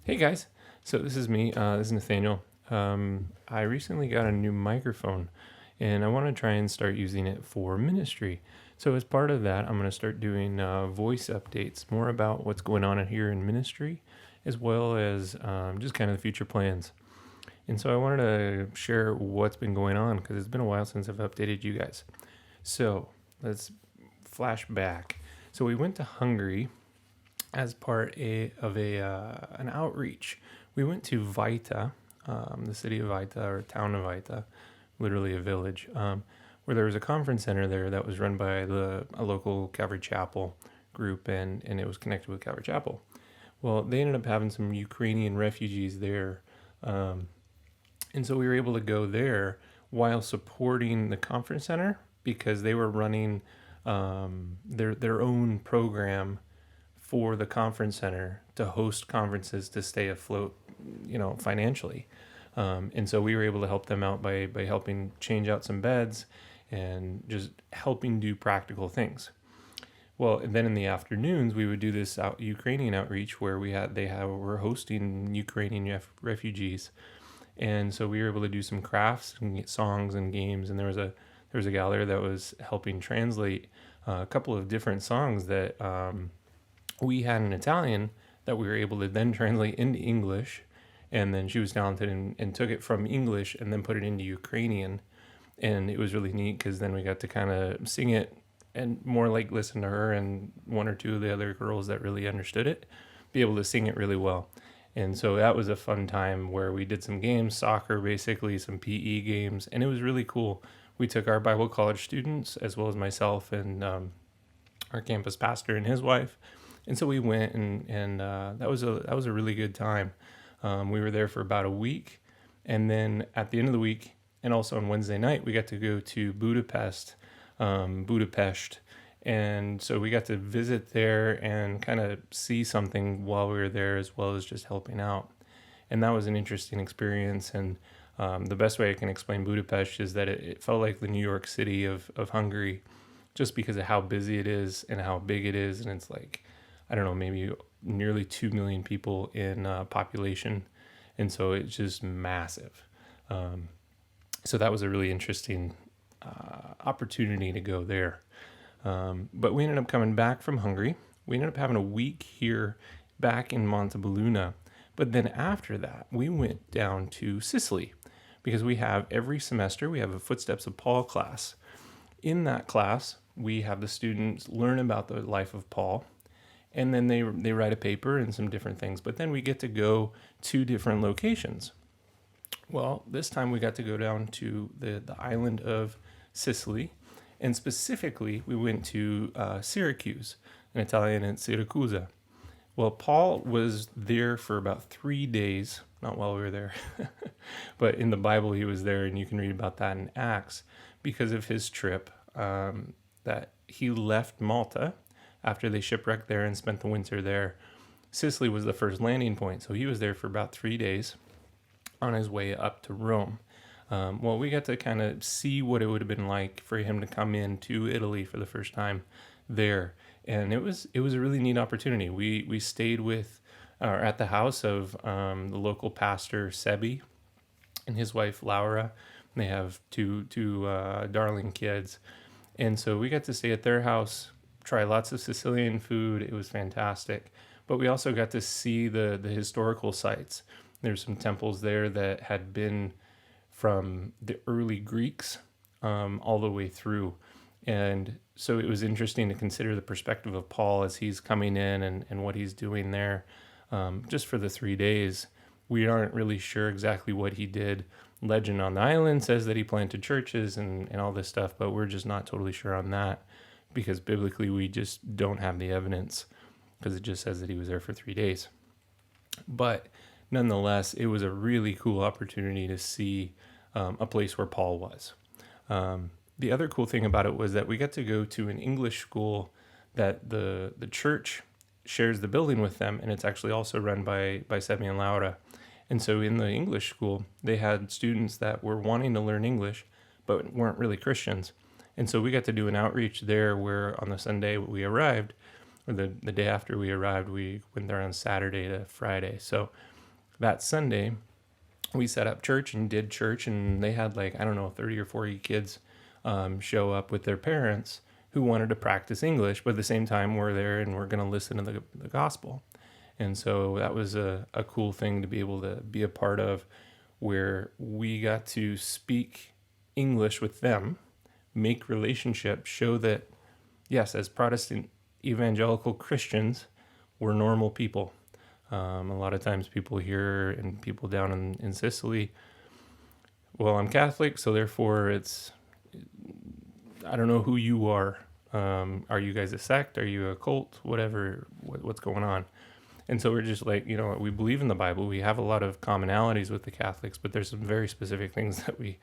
Hey guys, so this is me. This is Nathaniel. I recently got a new microphone and I want to try and start using it for ministry. So, as part of that, I'm going to start doing voice updates more about what's going on here in ministry, as well as just kind of the future plans. And so, I wanted to share what's been going on because it's been a while since I've updated you guys. So, let's flash back. So, we went to Hungary as of an outreach. We went to Vita, the city of Vita or town of Vita, literally a village, where there was a conference center there that was run by a local Calvary Chapel group, and it was connected with Calvary Chapel. Well, they ended up having some Ukrainian refugees there, um, and so we were able to go there while supporting the conference center because they were running their own program for the conference center to host conferences to stay afloat, financially. And so we were able to help them out by helping change out some beds and just helping do practical things. Well, and then in the afternoons, we would do this Ukrainian outreach where we're hosting Ukrainian refugees, and so we were able to do some crafts and get songs and games. And there was a gal there that was helping translate a couple of different songs that we had in Italian that we were able to then translate into English. And then she was talented and took it from English and then put it into Ukrainian. And it was really neat because then we got to kind of sing it and more like listen to her and one or two of the other girls that really understood it, be able to sing it really well. And so that was a fun time where we did some games, soccer, basically some PE games, and it was really cool. We took our Bible college students as well as myself and our campus pastor and his wife, and so we went and that was a really good time. We were there for about a week, and then at the end of the week, and also on Wednesday night, we got to go to Budapest, and so we got to visit there and kind of see something while we were there, as well as just helping out. And that was an interesting experience. And the best way I can explain Budapest is that it felt like the New York City of Hungary, just because of how busy it is and how big it is, and it's like, I don't know, maybe nearly 2 million people in population. And so it's just massive. So that was a really interesting opportunity to go there. But we ended up coming back from Hungary. We ended up having a week here back in Montebelluna. But then after that, we went down to Sicily because we have every semester, we have a Footsteps of Paul class. In that class, we have the students learn about the life of Paul, and then they write a paper and some different things. But then we get to go to different locations. Well, this time we got to go down to the island of Sicily, and specifically we went to Syracuse. In Italian, it's Siracusa. Well, Paul was there for about 3 days, not while we were there, but in the Bible he was there, and you can read about that in Acts because of his trip that he left Malta after they shipwrecked there and spent the winter there. Sicily was the first landing point, so he was there for about 3 days on his way up to Rome. Well, we got to kind of see what it would have been like for him to come into Italy for the first time there, and it was a really neat opportunity. We stayed with or at the house of the local pastor Sebi and his wife Laura. They have two darling kids, and so we got to stay at their house, try lots of Sicilian food. It was fantastic, but we also got to see the historical sites. There's some temples there that had been from the early Greeks all the way through. And so it was interesting to consider the perspective of Paul as he's coming in and what he's doing there. Just for the 3 days, we aren't really sure exactly what he did. Legend on the island says that he planted churches and all this stuff, but we're just not totally sure on that because biblically we just don't have the evidence because it just says that he was there for 3 days. But nonetheless, it was a really cool opportunity to see a place where Paul was. The other cool thing about it was that we got to go to an English school that the church shares the building with them, and it's actually also run by Sebi and Laura. And so in the English school, they had students that were wanting to learn English, but weren't really Christians. And so we got to do an outreach there where on the Sunday we arrived, or the day after we arrived, we went there on Saturday to Friday. So that Sunday, we set up church and did church, and they had like, I don't know, 30 or 40 kids show up with their parents who wanted to practice English, but at the same time, we're there and we're going to listen to the gospel. And so that was a cool thing to be able to be a part of, where we got to speak English with them, make relationships, show that, yes, as Protestant evangelical Christians, we're normal people. A lot of times people here and people down in Sicily, well, I'm Catholic, so therefore I don't know who you are. Are you guys a sect? Are you a cult? Whatever, what's going on? And so we're just like, we believe in the Bible. We have a lot of commonalities with the Catholics, but there's some very specific things that we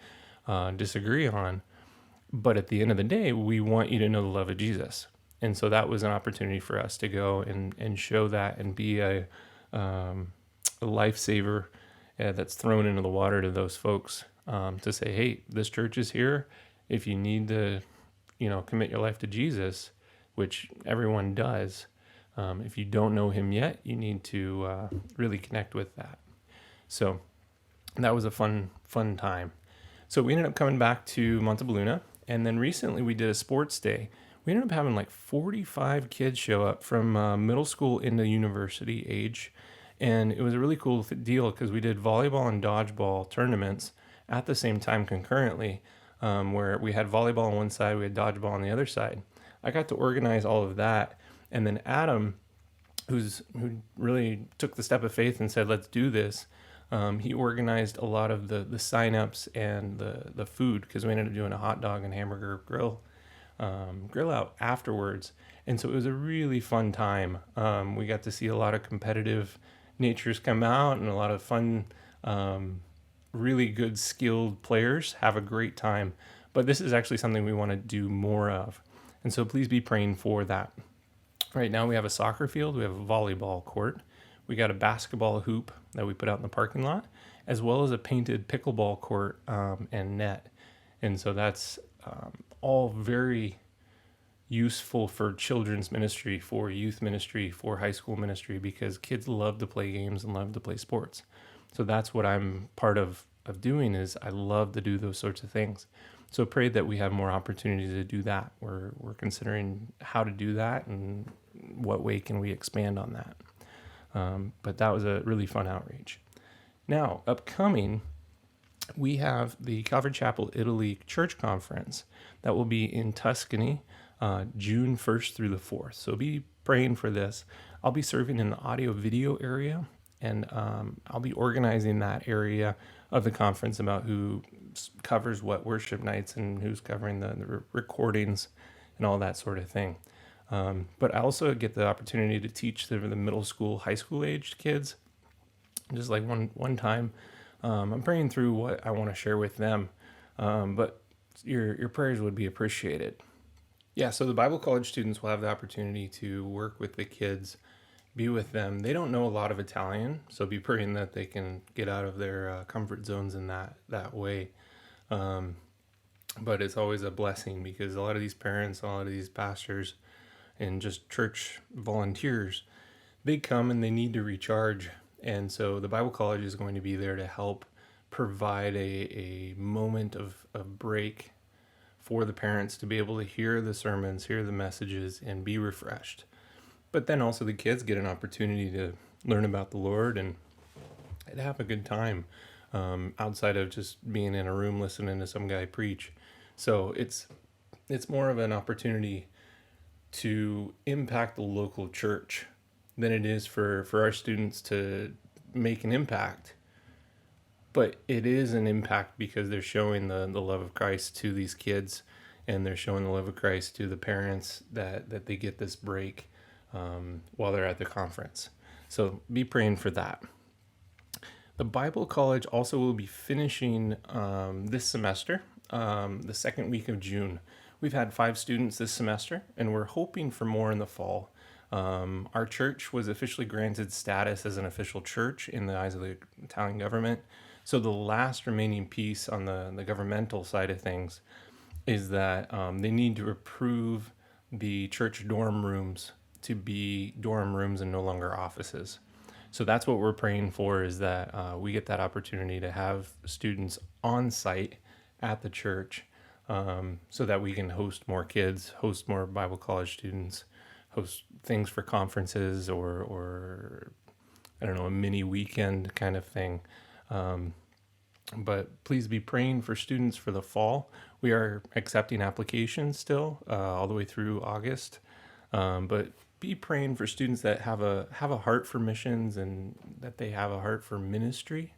disagree on. But at the end of the day, we want you to know the love of Jesus. And so that was an opportunity for us to go and show that and be a lifesaver that's thrown into the water to those folks, to say, hey, this church is here. If you need to, commit your life to Jesus, which everyone does, if you don't know him yet, you need to really connect with that. So that was a fun time. So we ended up coming back to Montebelluna, and then recently we did a sports day. We ended up having like 45 kids show up from middle school into university age, and it was a really cool deal because we did volleyball and dodgeball tournaments at the same time concurrently, where we had volleyball on one side, we had dodgeball on the other side. I got to organize all of that. And then Adam, who really took the step of faith and said, let's do this, he organized a lot of the sign-ups and the food, because we ended up doing a hot dog and hamburger grill out afterwards. And so it was a really fun time. We got to see a lot of competitive natures come out and a lot of fun, really good skilled players have a great time. But this is actually something we want to do more of. And so please be praying for that. Right now we have a soccer field, we have a volleyball court, we got a basketball hoop that we put out in the parking lot, as well as a painted pickleball court and net. And so that's all very useful for children's ministry, for youth ministry, for high school ministry, because kids love to play games and love to play sports. So that's what I'm part of doing, is I love to do those sorts of things. So pray that we have more opportunities to do that. We're considering how to do that and what way can we expand on that. But that was a really fun outreach. Now, upcoming, we have the Calvary Chapel Italy Church Conference that will be in Tuscany, June 1st through the 4th. So be praying for this. I'll be serving in the audio video area, and I'll be organizing that area of the conference about who covers what worship nights and who's covering the recordings and all that sort of thing. But I also get the opportunity to teach the middle school, high school aged kids. Just like one time, I'm praying through what I want to share with them, but your prayers would be appreciated. Yeah, so the Bible college students will have the opportunity to work with the kids, be with them. They don't know a lot of Italian, so be praying that they can get out of their comfort zones in that way. But it's always a blessing, because a lot of these parents, a lot of these pastors, and just church volunteers, they come and they need to recharge. And so the Bible college is going to be there to help provide a moment of break for the parents to be able to hear the sermons, hear the messages, and be refreshed. But then also the kids get an opportunity to learn about the Lord and have a good time, outside of just being in a room listening to some guy preach. So it's more of an opportunity to impact the local church than it is for our students to make an impact. But it is an impact because they're showing the love of Christ to these kids, and they're showing the love of Christ to the parents that they get this break while they're at the conference. So be praying for that. The Bible College also will be finishing this semester, the second week of June. We've had 5 students this semester, and we're hoping for more in the fall. Our church was officially granted status as an official church in the eyes of the Italian government. So the last remaining piece on the governmental side of things is that they need to approve the church dorm rooms to be dorm rooms and no longer offices. So that's what we're praying for, is that we get that opportunity to have students on site at the church, so that we can host more kids, host more Bible college students, host things for conferences, or I don't know, a mini weekend kind of thing. But please be praying for students for the fall. We are accepting applications still, all the way through August. But be praying for students that have a heart for missions, and that they have a heart for ministry,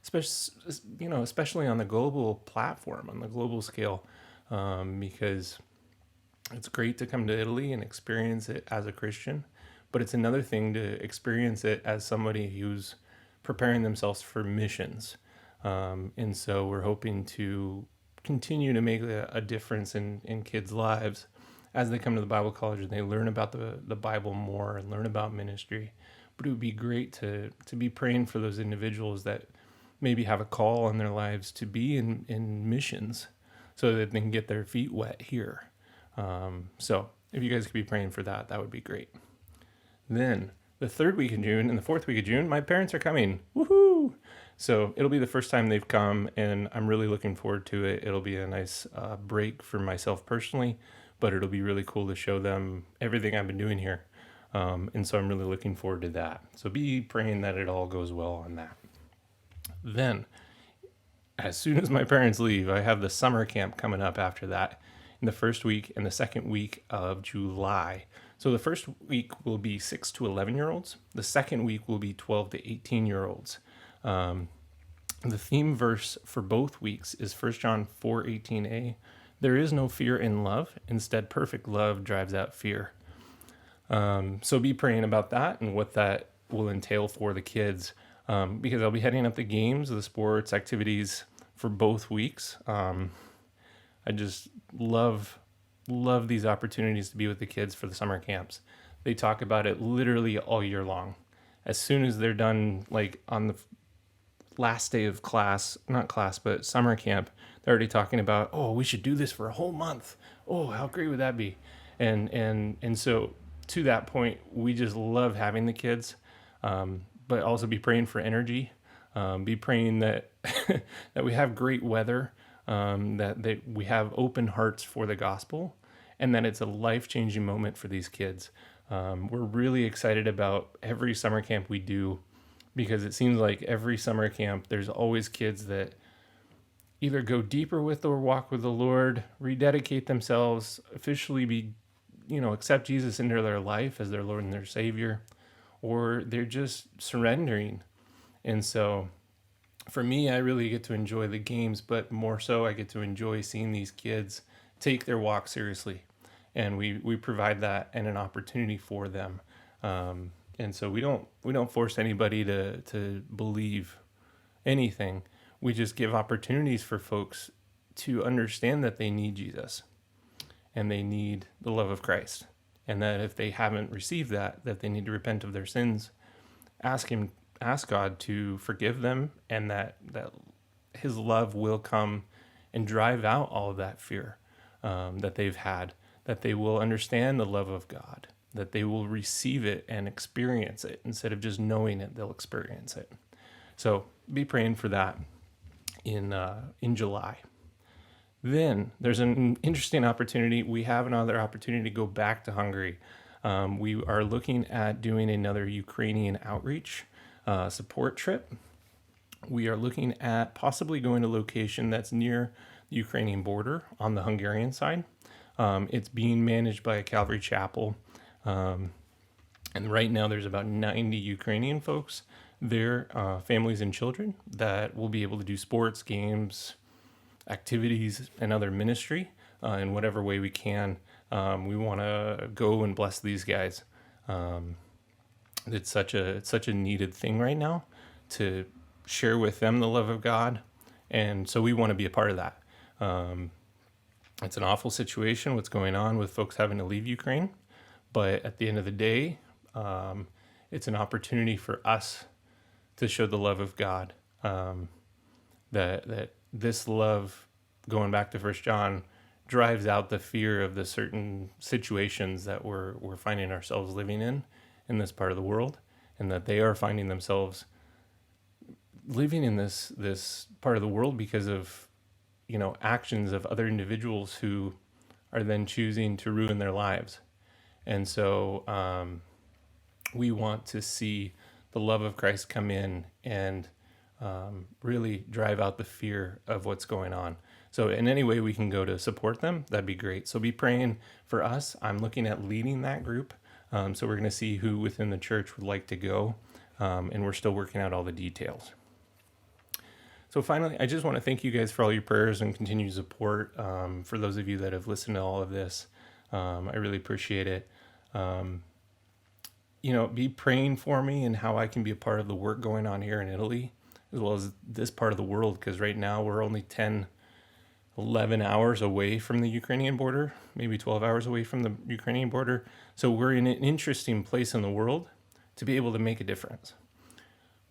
especially on the global platform, on the global scale, because it's great to come to Italy and experience it as a Christian, but it's another thing to experience it as somebody who's preparing themselves for missions. And so we're hoping to continue to make a difference in kids' lives as they come to the Bible college and they learn about the Bible more and learn about ministry. But it would be great to be praying for those individuals that maybe have a call in their lives to be in missions, so that they can get their feet wet here. So if you guys could be praying for that, that would be great. Then the third week of June and the fourth week of June, my parents are coming. Woohoo! So it'll be the first time they've come, and I'm really looking forward to it. It'll be a nice break for myself personally, but it'll be really cool to show them everything I've been doing here. And so I'm really looking forward to that. So be praying that it all goes well on that. Then, as soon as my parents leave, I have the summer camp coming up after that, in the first week and the second week of July. So the first week will be 6 to 11-year-olds. The second week will be 12 to 18-year-olds. The theme verse for both weeks is 1 John 4:18a. There is no fear in love. Instead, perfect love drives out fear. So be praying about that and what that will entail for the kids, because I'll be heading up the games, the sports, activities for both weeks. I just love these opportunities to be with the kids for the summer camps. They talk about it literally all year long. As soon as they're done, like on the last day of but summer camp, they're already talking about, oh, we should do this for a whole month. Oh, how great would that be? And so to that point, we just love having the kids, but also be praying for energy, be praying that that we have great weather, that we have open hearts for the gospel, and that it's a life-changing moment for these kids. We're really excited about every summer camp we do, because it seems like every summer camp, there's always kids that either go deeper with or walk with the Lord, rededicate themselves, officially accept Jesus into their life as their Lord and their Savior, or they're just surrendering. And so for me, I really get to enjoy the games, but more so I get to enjoy seeing these kids take their walk seriously. And we provide that and an opportunity for them. And so we don't force anybody to believe anything. We just give opportunities for folks to understand that they need Jesus and they need the love of Christ. And that if they haven't received that they need to repent of their sins, ask God to forgive them, and that his love will come and drive out all of that fear that they've had, that they will understand the love of God, that they will receive it and experience it. Instead of just knowing it, they'll experience it. So be praying for that in July. Then there's an interesting opportunity. We have another opportunity to go back to Hungary. We are looking at doing another Ukrainian outreach support trip. We are looking at possibly going to a location that's near the Ukrainian border on the Hungarian side. It's being managed by a Calvary Chapel. And right now there's about 90 Ukrainian folks there, families and children, that will be able to do sports, games, activities, and other ministry in whatever way we can. We want to go and bless these guys. It's such a needed thing right now to share with them the love of God, and so we want to be a part of that. It's an awful situation what's going on with folks having to leave Ukraine, but at the end of the day, it's an opportunity for us to show the love of God. That this love, going back to 1 John, drives out the fear of the certain situations that we're finding ourselves living in this part of the world. and that they are finding themselves living in this part of the world because of actions of other individuals who are then choosing to ruin their lives. And so we want to see the love of Christ come in and really drive out the fear of what's going on. So in any way we can go to support them, that'd be great. So be praying for us. I'm looking at leading that group. So we're going to see who within the church would like to go. And we're still working out all the details. So finally, I just want to thank you guys for all your prayers and continued support. For those of you that have listened to all of this, I really appreciate it. Be praying for me and how I can be a part of the work going on here in Italy, as well as this part of the world, because right now we're only 11 hours away from the Ukrainian border, maybe 12 hours away from the Ukrainian border. So we're in an interesting place in the world to be able to make a difference.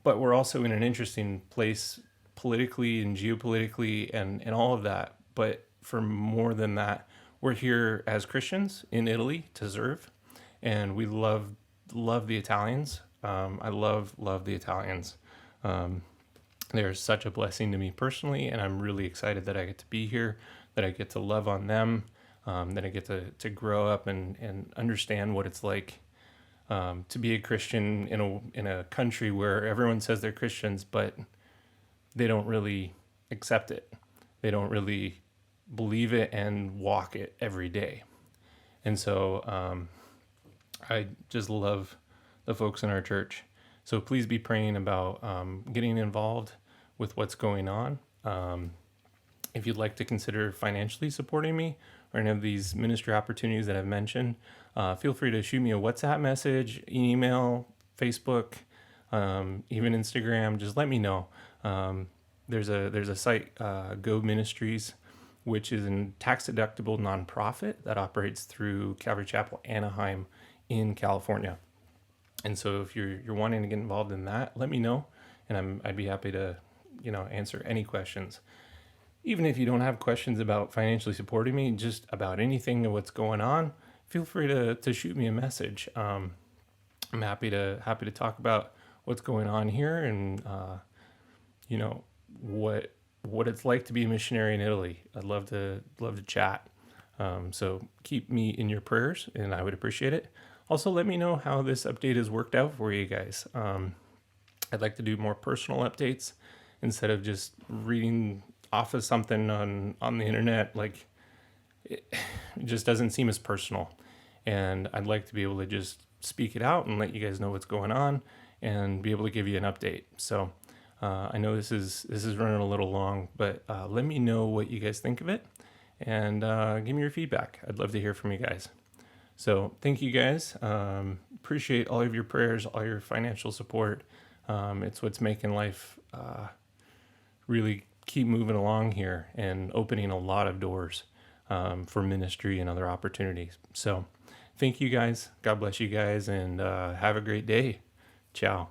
But we're also in an interesting place politically and geopolitically and all of that. But for more than that, we're here as Christians in Italy to serve. And we love the Italians. I love the Italians. They're such a blessing to me personally, and I'm really excited that I get to be here, that I get to love on them, that I get to grow up and understand what it's like to be a Christian in a country where everyone says they're Christians, but they don't really accept it. They don't really believe it and walk it every day. And so I just love the folks in our church. So please be praying about getting involved with what's going on. If you'd like to consider financially supporting me or any of these ministry opportunities that I've mentioned, feel free to shoot me a WhatsApp message, email, Facebook, even Instagram. Just let me know. There's a site, Go Ministries, which is a tax-deductible nonprofit that operates through Calvary Chapel Anaheim in California. And so if you're wanting to get involved in that, let me know, and I'd be happy to, answer any questions. Even if you don't have questions about financially supporting me, just about anything and what's going on, feel free to shoot me a message. I'm happy to talk about what's going on here and what it's like to be a missionary in Italy. I'd love to chat. So keep me in your prayers, and I would appreciate it. Also, let me know how this update has worked out for you guys. I'd like to do more personal updates instead of just reading off of something on the internet. Like, it just doesn't seem as personal. And I'd like to be able to just speak it out and let you guys know what's going on and be able to give you an update. So I know this is running a little long, but let me know what you guys think of it and give me your feedback. I'd love to hear from you guys. So thank you guys. Appreciate all of your prayers, all your financial support. It's what's making life really keep moving along here and opening a lot of doors for ministry and other opportunities. So thank you guys. God bless you guys, and have a great day. Ciao.